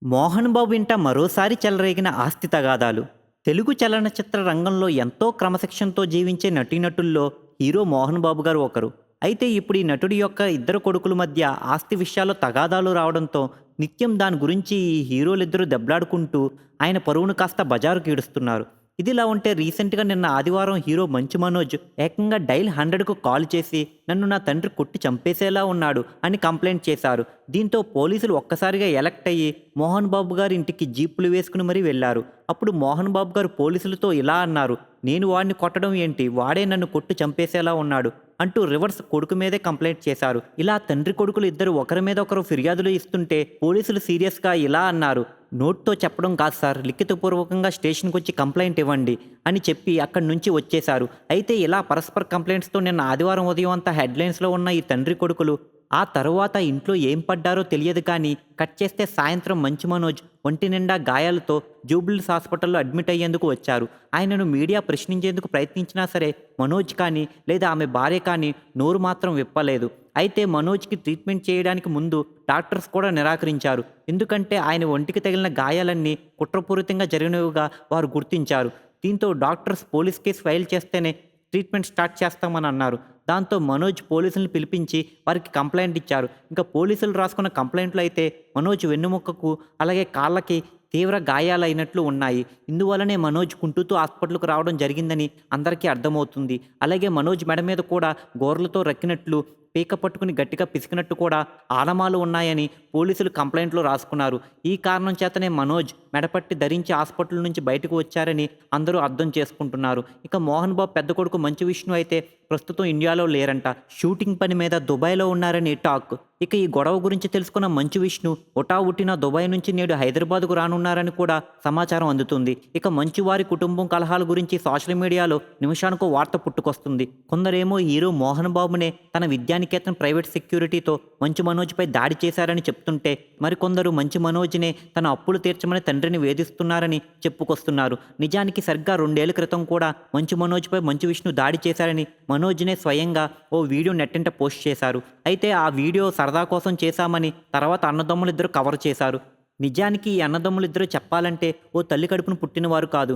మోహన్ బాబు ఇంట మరోసారి చెలరేగిన ఆస్తి తగాదాలు. తెలుగు చలనచిత్ర రంగంలో ఎంతో క్రమశిక్షణతో జీవించే నటీనటుల్లో హీరో మోహన్ బాబు గారు ఒకరు. అయితే ఇప్పుడు ఈ నటుడి యొక్క ఇద్దరు కొడుకుల మధ్య ఆస్తి విషయాల్లో తగాదాలు రావడంతో నిత్యం దాని గురించి ఈ హీరోలిద్దరూ దెబ్బలాడుకుంటూ ఆయన పరువును కాస్త బజారుకి ఈడుస్తున్నారు. ఇదిలా ఉంటే రీసెంట్‌గా నిన్న ఆదివారం హీరో మంచు మనోజ్ ఏకంగా డైల్ 100కు కాల్ చేసి నన్ను నా తండ్రి కొట్టి చంపేసేలా ఉన్నాడు అని కంప్లెయింట్ చేశారు. దీంతో పోలీసులు ఒక్కసారిగా ఎలక్ట్ అయ్యి మోహన్ బాబు గారి ఇంటికి జీపులు వేసుకుని మరీ వెళ్లారు. అప్పుడు మోహన్ బాబు గారు పోలీసులతో ఇలా అన్నారు, "నేను వాడిని కొట్టడం ఏంటి? వాడే నన్ను కొట్టి చంపేసేలా ఉన్నాడు" అంటూ రివర్స్ కొడుకు మీదే కంప్లైంట్ చేశారు. ఇలా తండ్రి కొడుకులు ఇద్దరు ఒకరి మీద ఒకరు ఫిర్యాదులు ఇస్తుంటే పోలీసులు సీరియస్‌గా ఇలా అన్నారు, "నోట్‌తో చెప్పడం కాదు సార్, లిఖితపూర్వకంగా స్టేషన్‌కొచ్చి కంప్లెయింట్ ఇవ్వండి" అని చెప్పి అక్కడి నుంచి వచ్చేశారు. అయితే ఇలా పరస్పర కంప్లెయింట్స్‌తో నిన్న ఆదివారం ఉదయం అంతా హెడ్‌లైన్స్‌లో ఉన్న ఈ తండ్రి కొడుకులు ఆ తరువాత ఇంట్లో ఏం పడ్డారో తెలియదు కానీ కట్ చేస్తే సాయంత్రం మంచు మనోజ్ ఒంటి నిండా గాయాలతో జూబ్లీహిల్స్ హాస్పిటల్లో అడ్మిట్ అయ్యేందుకు వచ్చారు. ఆయనను మీడియా ప్రశ్నించేందుకు ప్రయత్నించినా సరే మనోజ్ కానీ లేదా ఆమె భార్య కానీ నోరు మాత్రం విప్పలేదు. అయితే మనోజ్కి ట్రీట్మెంట్ చేయడానికి ముందు డాక్టర్స్ కూడా నిరాకరించారు. ఎందుకంటే ఆయన ఒంటికి తగిలిన గాయాలన్నీ కుట్రపూరితంగా జరిగినవిగా వారు గుర్తించారు. దీంతో డాక్టర్స్ పోలీస్ కేసు ఫైల్ చేస్తేనే ట్రీట్మెంట్ స్టార్ట్ చేస్తామని అన్నారు. దాంతో మనోజ్ పోలీసులను పిలిపించి వారికి కంప్లైంట్ ఇచ్చారు. ఇంకా పోలీసులు రాసుకున్న కంప్లైంట్లు అయితే మనోజ్ వెన్నుముక్కకు అలాగే కాళ్ళకి తీవ్ర గాయాలైనట్లు ఉన్నాయి. ఇందువల్లనే మనోజ్ కుంటూతో హాస్పిటల్‌కు రావడం జరిగిందని అందరికీ అర్థమవుతుంది. అలాగే మనోజ్ మెడ మీద కూడా గోర్లతో రక్కినట్లు, పీక పట్టుకుని గట్టిగా పిసికినట్టు కూడా ఆనమాలు ఉన్నాయని పోలీసులు కంప్లైంట్లో రాసుకున్నారు. ఈ కారణం చేతనే మనోజ్ మెడపట్టి ధరించి హాస్పిటల్ నుంచి బయటకు వచ్చారని అందరూ అర్థం చేసుకుంటున్నారు. ఇక మోహన్ బాబు పెద్ద కొడుకు మంచు విష్ణు అయితే ప్రస్తుతం ఇండియాలో లేరంట. షూటింగ్ పని మీద దుబాయ్‌లో ఉన్నారని టాక్. ఇక ఈ గొడవ గురించి తెలుసుకున్న మంచు విష్ణు హుటాహుటిన దుబాయ్ నుంచి నేడు హైదరాబాద్‌కు రానున్నారని కూడా సమాచారం అందుతుంది. ఇక మంచు వారి కుటుంబం కలహాల గురించి సోషల్ మీడియాలో నిమిషానికో వార్త పుట్టుకొస్తుంది. కొందరేమో హీరో మోహన్ బాబునే తన విద్యానికేతన్ ప్రైవేట్ సెక్యూరిటీతో మంచు మనోజ్‌పై దాడి చేశారని చెప్తుంటే, మరికొందరు మంచు మనోజ్‌నే తన అప్పులు తీర్చమని తండ్రిని వేధిస్తున్నారని చెప్పుకొస్తున్నారు. నిజానికి సరిగ్గా 2 ఏళ్ల క్రితం కూడా మంచు మనోజ్‌పై మంచు విష్ణు దాడి చేశారని మనోజ్‌నే స్వయంగా ఓ వీడియో నెట్టింట పోస్ట్ చేశారు. అయితే ఆ వీడియో సరదా కోసం చేశామని తర్వాత అన్నదమ్ములిద్దరూ కవర్ చేశారు. నిజానికి ఈ అన్నదమ్ములిద్దరూ చెప్పాలంటే ఓ తల్లి కడుపున పుట్టినవారు కాదు.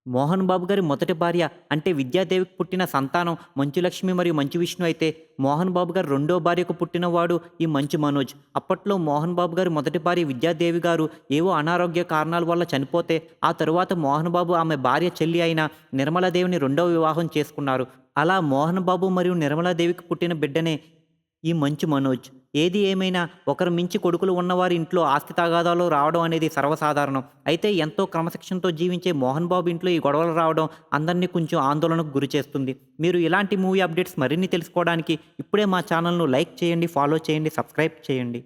మోహన్ బాబు గారి మొదటి భార్య అంటే విద్యాదేవికి పుట్టిన సంతానం మంచులక్ష్మి మరియు మంచు విష్ణు అయితే మోహన్ బాబు గారు రెండో భార్యకు పుట్టినవాడు ఈ మంచు మనోజ్. అప్పట్లో మోహన్ బాబు గారి మొదటి భార్య విద్యాదేవి గారు ఏవో అనారోగ్య కారణాల వల్ల చనిపోతే ఆ తరువాత మోహన్ బాబు ఆమె భార్య చెల్లి అయిన నిర్మలాదేవిని రెండవ వివాహం చేసుకున్నారు. అలా మోహన్ బాబు మరియు నిర్మలాదేవికి పుట్టిన బిడ్డనే ఈ మంచు మనోజ్. ఏది ఏమైనా ఒకరు మించి కొడుకులు ఉన్నవారి ఇంట్లో ఆస్తి తగాదాలు రావడం అనేది సర్వసాధారణం. అయితే ఎంతో క్రమశిక్షణతో జీవించే మోహన్ బాబు ఇంట్లో ఈ గొడవలు రావడం అందరినీ కొంచెం ఆందోళనకు గురిచేస్తుంది. మీరు ఇలాంటి మూవీ అప్డేట్స్ మరిన్ని తెలుసుకోవడానికి ఇప్పుడే మా ఛానల్ను లైక్ చేయండి, ఫాలో చేయండి, సబ్స్క్రైబ్ చేయండి.